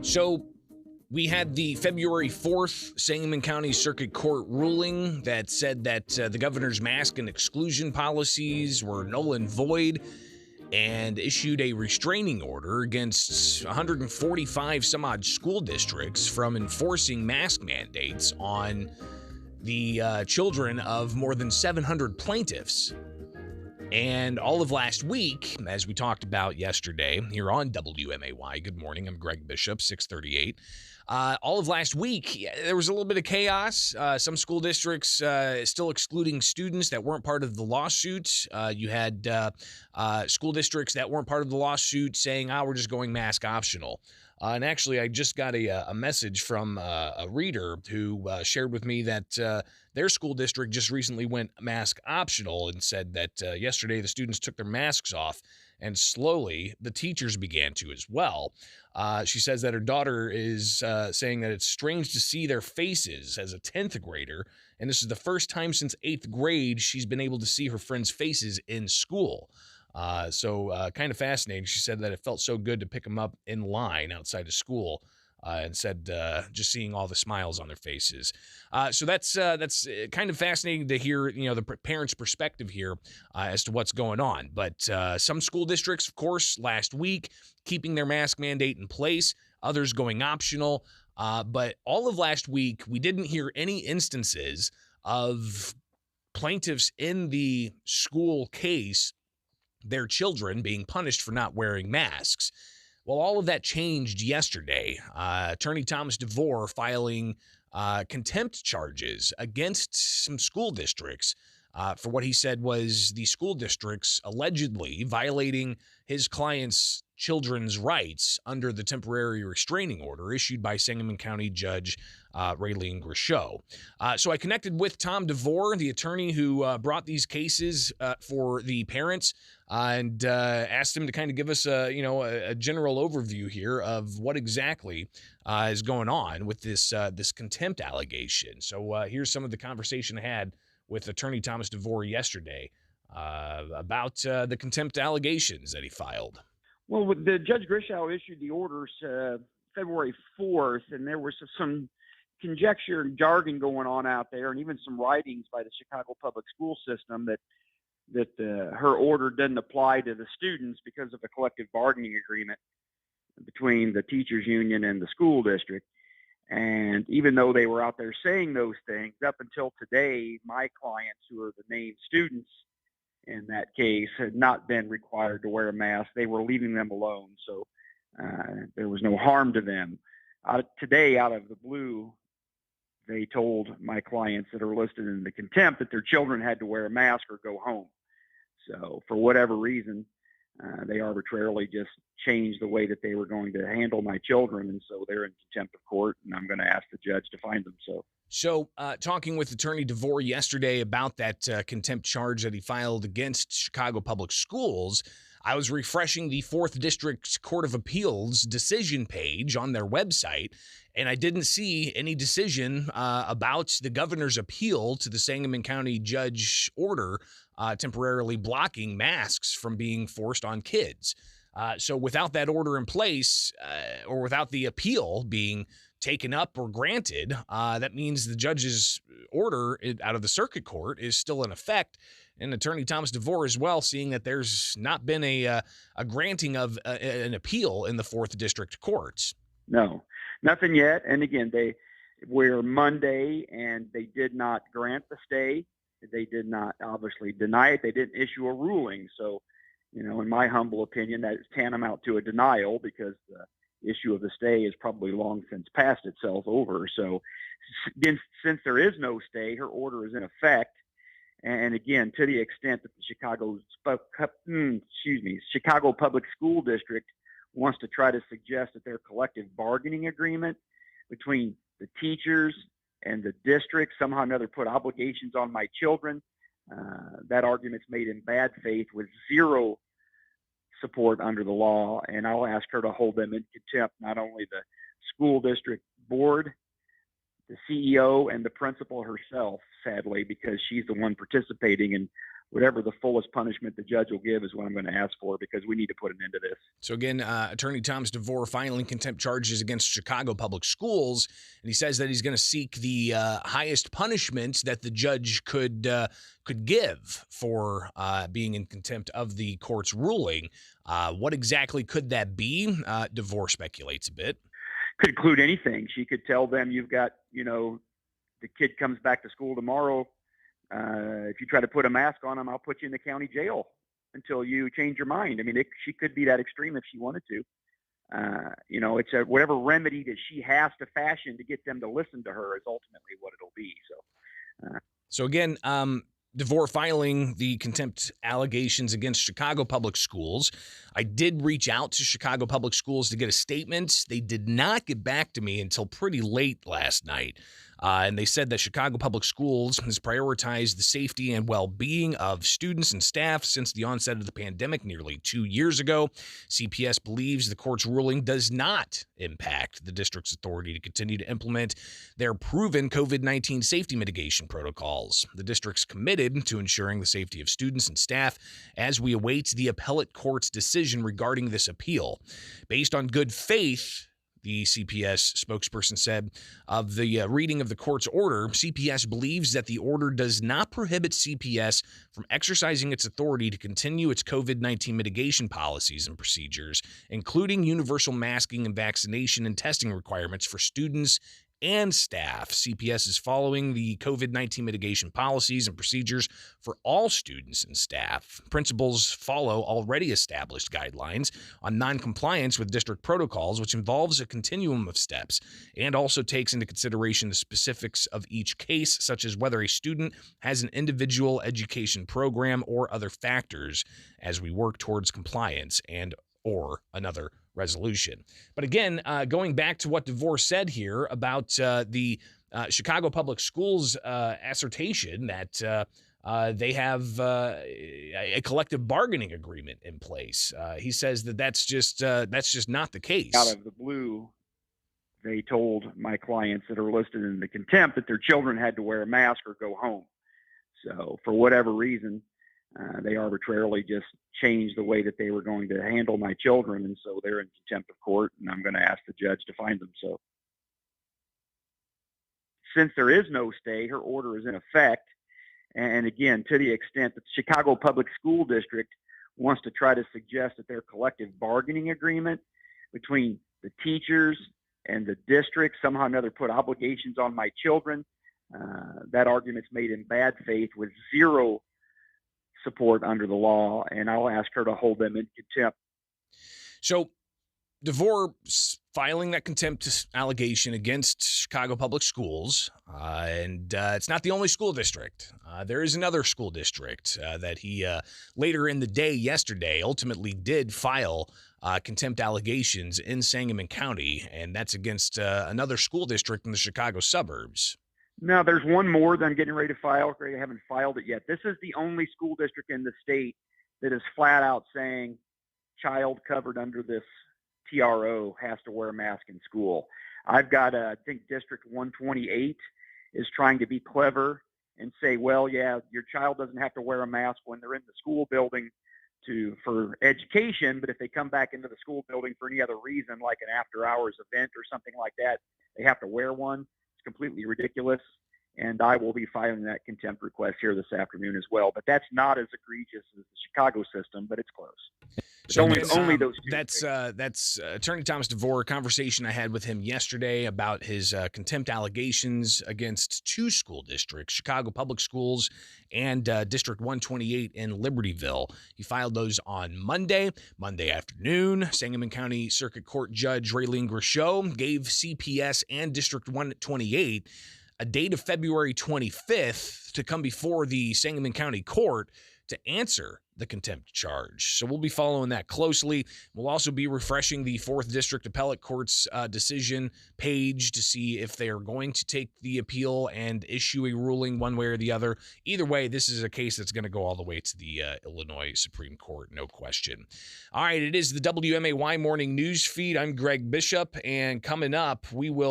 So we had the February 4th Sangamon County Circuit Court ruling that said that the governor's mask and exclusion policies were null and void and issued a restraining order against 145 some odd school districts from enforcing mask mandates on the children of more than 700 plaintiffs. And all of last week, as we talked about yesterday here on WMAY, good morning, I'm Greg Bishop, 638. All of last week, there was a little bit of chaos. Some school districts still excluding students that weren't part of the lawsuit. You had school districts that weren't part of the lawsuit saying, we're just going mask optional. And actually, I just got a message from a reader who shared with me that their school district just recently went mask optional and said that yesterday the students took their masks off and slowly the teachers began to as well. She says that her daughter is saying that it's strange to see their faces as a 10th grader. And this is the first time since 8th grade she's been able to see her friends' faces in school. So kind of fascinating. She said that it felt so good to pick them up in line outside of school and said just seeing all the smiles on their faces. So that's kind of fascinating to hear, the parents' perspective here as to what's going on. But some school districts, of course, last week keeping their mask mandate in place, others going optional. But all of last week, we didn't hear any instances of plaintiffs in the school case, their children being punished for not wearing masks. Well, all of that changed yesterday. Attorney Thomas DeVore filing contempt charges against some school districts for what he said was the school districts allegedly violating his client's children's rights under the temporary restraining order issued by Sangamon County Judge Raylene Grishow. So I connected with Tom DeVore, the attorney who brought these cases for the parents, and asked him to kind of give us a general overview here of what exactly is going on with this contempt allegation. So here's some of the conversation I had with attorney Thomas DeVore yesterday about the contempt allegations that he filed. Well, the Judge Grishow issued the orders February 4th, and there was some conjecture and jargon going on out there, and even some writings by the Chicago public school system that her order doesn't apply to the students because of a collective bargaining agreement between the teachers union and the school district. And even though they were out there saying those things, up until today, my clients, who are the named students in that case, had not been required to wear a mask. They were leaving them alone, so there was no harm to them. Today, out of the blue, they told my clients that are listed in the contempt that their children had to wear a mask or go home. So for whatever reason, they arbitrarily just changed the way that they were going to handle my children, and so they're in contempt of court, and I'm going to ask the judge to find them. So talking with attorney DeVore yesterday about that contempt charge that he filed against Chicago Public Schools, I was refreshing the 4th District Court of Appeals decision page on their website, and I didn't see any decision about the governor's appeal to the Sangamon County judge order temporarily blocking masks from being forced on kids. So without that order in place, or without the appeal being taken up or granted, that means the judge's order out of the circuit court is still in effect. And attorney Thomas DeVore as well, seeing that there's not been a granting of an appeal in the 4th District courts. No, nothing yet. And again, we're Monday, and they did not grant the stay. They did not obviously deny it. They didn't issue a ruling. So, in my humble opinion, that is tantamount to a denial, because the issue of the stay is probably long since passed itself over. So since there is no stay, her order is in effect. And again, to the extent that the Chicago Public School District wants to try to suggest that their collective bargaining agreement between the teachers and the district somehow or another put obligations on my children, that argument's made in bad faith with zero support under the law, and I'll ask her to hold them in contempt, not only the school district board, the CEO, and the principal herself, sadly, because she's the one participating in whatever the fullest punishment the judge will give is what I'm going to ask for, because we need to put an end to this. So again, Attorney Thomas DeVore filing contempt charges against Chicago Public Schools, and he says that he's going to seek the highest punishment that the judge could give for being in contempt of the court's ruling. What exactly could that be? DeVore speculates a bit. Could include anything. She could tell them, you've got, the kid comes back to school tomorrow. If you try to put a mask on him, I'll put you in the county jail until you change your mind. I mean, she could be that extreme if she wanted to. It's whatever remedy that she has to fashion to get them to listen to her is ultimately what it'll be. So again, DeVore filing the contempt allegations against Chicago Public Schools. I did reach out to Chicago Public Schools to get a statement. They did not get back to me until pretty late last night. And they said that Chicago Public Schools has prioritized the safety and well-being of students and staff since the onset of the pandemic nearly 2 years ago. CPS believes the court's ruling does not impact the district's authority to continue to implement their proven COVID-19 safety mitigation protocols. The district's committed to ensuring the safety of students and staff as we await the appellate court's decision regarding this appeal. Based on good faith, the CPS spokesperson said, of the reading of the court's order, CPS believes that the order does not prohibit CPS from exercising its authority to continue its COVID-19 mitigation policies and procedures, including universal masking and vaccination and testing requirements for students and staff. CPS is following the COVID-19 mitigation policies and procedures for all students and staff. Principals follow already established guidelines on noncompliance with district protocols, which involves a continuum of steps and also takes into consideration the specifics of each case, such as whether a student has an individual education program or other factors, as we work towards compliance and or another resolution. But again, going back to what DeVore said here about the Chicago Public Schools assertion that they have a collective bargaining agreement in place. He says that that's just not the case. Out of the blue, they told my clients that are listed in the contempt that their children had to wear a mask or go home. So for whatever reason, they arbitrarily just changed the way that they were going to handle my children, and so they're in contempt of court, and I'm going to ask the judge to find them so. Since there is no stay, her order is in effect, and again, to the extent that the Chicago Public School District wants to try to suggest that their collective bargaining agreement between the teachers and the district somehow or another put obligations on my children, that argument's made in bad faith with zero support under the law, and I'll ask her to hold them in contempt. So DeVore filing that contempt allegation against Chicago Public Schools, and it's not the only school district. There is another school district that he later in the day yesterday ultimately did file contempt allegations in Sangamon County, and that's against another school district in the Chicago suburbs. No, there's one more that I'm getting ready to file. I haven't filed it yet. This is the only school district in the state that is flat out saying child covered under this TRO has to wear a mask in school. I've got, I think District 128 is trying to be clever and say, well, yeah, your child doesn't have to wear a mask when they're in the school building for education, but if they come back into the school building for any other reason, like an after-hours event or something like that, they have to wear one. Completely ridiculous, and I will be filing that contempt request here this afternoon as well. But that's not as egregious as the Chicago system, but it's close. So only those two. That's Attorney Thomas DeVore, a conversation I had with him yesterday about his contempt allegations against two school districts, Chicago Public Schools and District 128 in Libertyville. He filed those on Monday afternoon. Sangamon County Circuit Court Judge Raylene Grishow gave CPS and District 128 a date of February 25th to come before the Sangamon County Court to answer the contempt charge. So we'll be following that closely. We'll also be refreshing the 4th District Appellate Court's decision page to see if they are going to take the appeal and issue a ruling one way or the other. Either way, this is a case that's going to go all the way to the Illinois Supreme Court, no question. All right, it is the WMAY Morning News Feed. I'm Greg Bishop, and coming up, we will